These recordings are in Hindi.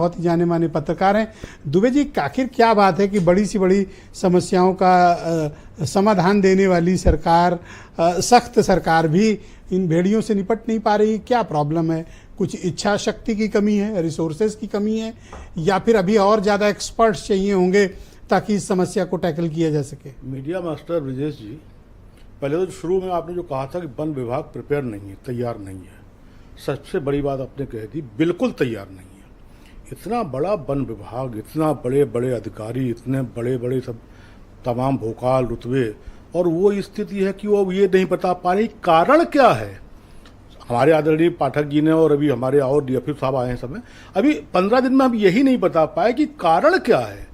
बहुत ही जाने माने पत्रकार हैं। दुबे जी, आखिर क्या बात है कि बड़ी सी बड़ी समस्याओं का समाधान देने वाली सरकार, सख्त सरकार भी इन भेड़ियों से निपट नहीं पा रही? क्या प्रॉब्लम है? कुछ इच्छा शक्ति की कमी है, रिसोर्सेज की कमी है, या फिर अभी और ज़्यादा एक्सपर्ट्स चाहिए होंगे ताकि इस समस्या को टैकल किया जा सके? मीडिया मास्टर ब्रजेश जी, पहले तो शुरू में आपने जो कहा था कि वन विभाग प्रिपेयर नहीं है, तैयार नहीं है, सबसे बड़ी बात आपने कह दी, बिल्कुल तैयार नहीं है। इतना बड़ा वन विभाग, इतना बड़े बड़े अधिकारी, इतने बड़े बड़े सब तमाम भोकाल रुतबे, और वो स्थिति है कि वो ये नहीं बता पा रही कारण क्या है। हमारे आदरणीय पाठक जी ने और अभी हमारे और डीएफओ साहब आए हैं सब में, अभी 15 दिन में हम यही नहीं बता पाए कि कारण क्या है।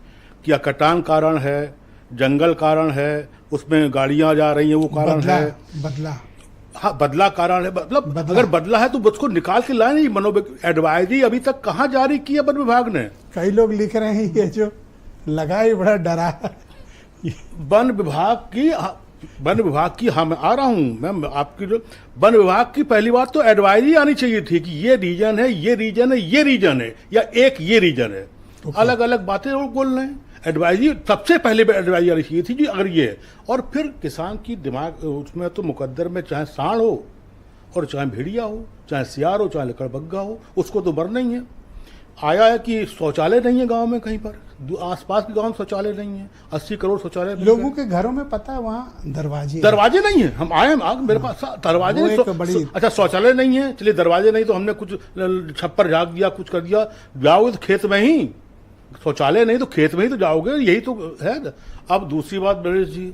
क्या कटान कारण है, जंगल कारण है, उसमें गाड़ियां जा रही हैं वो कारण है, बदला कारण है। मतलब अगर बदला है तो उसको निकाल के लाए नहीं। एडवाइजरी अभी तक कहाँ जारी की है वन विभाग ने? कई लोग लिख रहे हैं ये जो लगा ही बड़ा डरा। वन विभाग की हम आ रहा हूं मैं आपकी, जो वन विभाग की पहली बात तो एडवाइजरी आनी चाहिए थी कि ये रीजन है, ये रीजन है, ये रीजन है, या एक ये रीजन है। अलग अलग बातें वो बोल रहे हैं। एडवाइजरी सबसे पहले एडवाइजरी आनी चाहिए थी जी अगर ये है। और फिर किसान की दिमाग उसमें तो मुकद्दर में चाहे सांड हो और चाहे भेड़िया हो, चाहे सियार हो, चाहे लकड़बग्गा हो, उसको तो मरना ही है। आया है कि शौचालय नहीं है गांव में, कहीं पर आसपास के गांव में शौचालय नहीं है। 80 करोड़ शौचालय लोगों के घरों में, पता है वहाँ दरवाजे नहीं है। हम आए मेरे पास दरवाजे नहीं। अच्छा, शौचालय नहीं है, चलिए दरवाजे नहीं तो हमने कुछ छप्पर झाग दिया, कुछ कर दिया। जाओगे तो खेत में ही, शौचालय नहीं तो खेत में ही तो जाओगे, यही तो है। अब दूसरी बात ब्रजेश जी,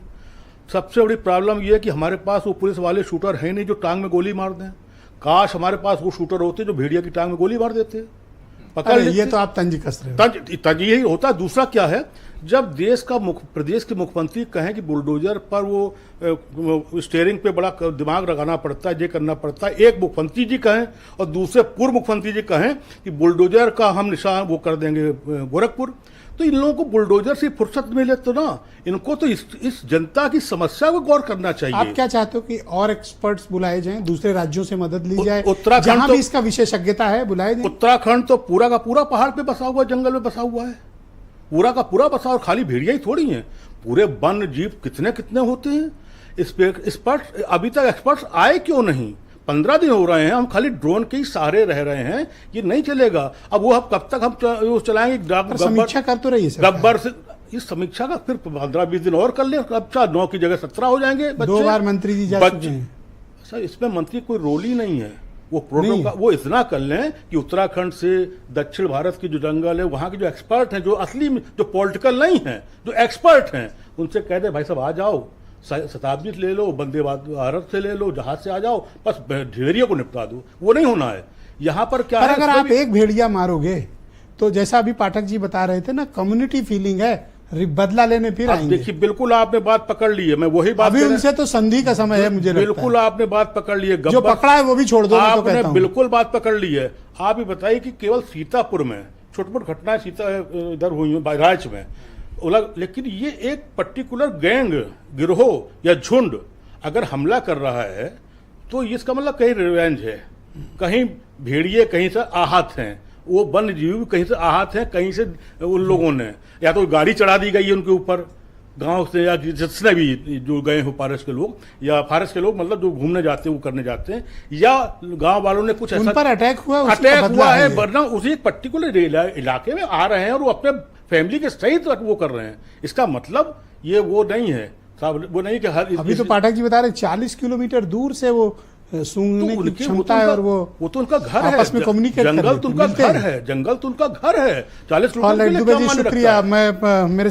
सबसे बड़ी प्रॉब्लम यह है कि हमारे पास वो पुलिस वाले शूटर है नहीं जो टांग में गोली मार दें। काश हमारे पास वो शूटर होते जो भेड़िया की टांग में गोली मार देते। पकड़ ये तो आप तंज कस रहे हो। तंज यही होता है। दूसरा क्या है, जब प्रदेश के मुख्यमंत्री कहें कि बुलडोजर पर वो स्टीयरिंग पे बड़ा दिमाग लगाना पड़ता है, ये करना पड़ता है, एक मुख्यमंत्री जी कहें और दूसरे पूर्व मुख्यमंत्री जी कहें कि बुलडोजर का हम निशान वो कर देंगे गोरखपुर, तो इन लोगों को बुलडोजर से फुर्सत मिले तो ना, इनको तो इस जनता की समस्या को गौर करना चाहिए। आप क्या चाहते हो कि और एक्सपर्ट्स बुलाए जाएं, दूसरे राज्यों से मदद ली जाए? उत्तराखंड तो इसका विशेषज्ञता है, बुलाए जाए। उत्तराखंड तो पूरा का पूरा पहाड़ पे बसा हुआ, जंगल में बसा हुआ है, पूरा का पूरा बसा। और खाली भेड़िया ही थोड़ी है, पूरे वन जीव कितने कितने होते हैं। एक्सपर्ट अभी तक एक्सपर्ट्स आए क्यों नहीं? 15 दिन हो रहे हैं, हम खाली ड्रोन के ही सहारे रह रहे हैं। ये नहीं चलेगा। अब वो हम कब तक हम चलाएंगे? समीक्षा कर तो रही है गब्बर से इस समीक्षा का फिर 15-20 दिन और कर ले। अच्छा, 9 की जगह 17 हो जाएंगे। 2 बार मंत्री जी जा चुके हैं। सर, इसमें मंत्री कोई रोल ही नहीं है। वो प्रोटोकॉल वो इतना कर लें कि उत्तराखंड से दक्षिण भारत की जो जंगल है, वहां के जो एक्सपर्ट हैं, जो असली जो पॉलिटिकल नहीं है, जो एक्सपर्ट हैं, उनसे कह दे भाई साहब आ जाओ, शताब्दी से ले लो, वंदे भारत से ले लो, जहाज से आ जाओ, बस भेड़िया को निपटा दो। वो नहीं होना है। यहाँ पर क्या है, अगर आप एक भेड़िया मारोगे तो जैसा अभी पाठक जी बता रहे थे ना, कम्युनिटी फीलिंग है, बदला लेने फिर आएंगे। देखिए, बिल्कुल आपने बात पकड़ ली है। मैं वही बात, अभी उनसे तो संधि का समय है, मुझे बिल्कुल आपने बात पकड़ ली है। जो पकड़ा है वो भी छोड़ दो, आपने बिल्कुल बात पकड़ ली है। आप ही बताइए कि केवल सीतापुर में छोटी मोटी घटनाएं इधर हुई है, राज्य में, लेकिन ये एक पर्टिकुलर गैंग, गिरोह या झुंड अगर हमला कर रहा है तो इसका मतलब कहीं रिवेंज है, कहीं भेड़िए कहीं से आहत हैं, वो वन जीव कहीं से आहत हैं, कहीं से उन लोगों ने या तो गाड़ी चढ़ा दी गई है उनके ऊपर गांव से, या जिसने भी जो गए हो फॉरेस्ट के लोग, या फॉरेस्ट के लोग मतलब जो घूमने जाते हैं वो करने जाते हैं, या गांव वालों ने कुछ ऐसा पर अटैक हुआ है, वरना उसी एक पर्टिकुलर इलाके में आ रहे हैं और वो अपने फैमिली के सहित वो कर रहे हैं। इसका मतलब ये वो नहीं है साहब, वो नहीं कि हर अभी तो पाठक जी बता रहे 40 किलोमीटर दूर से वो सूंघने की क्षमता है, और वो तो उनका घर है, आपस में कम्युनिकेट कर रहे हैं। जंगल तो उनका घर है, जंगल तो उनका घर है। 40 किलोमीटर। शुक्रिया। मैं मेरे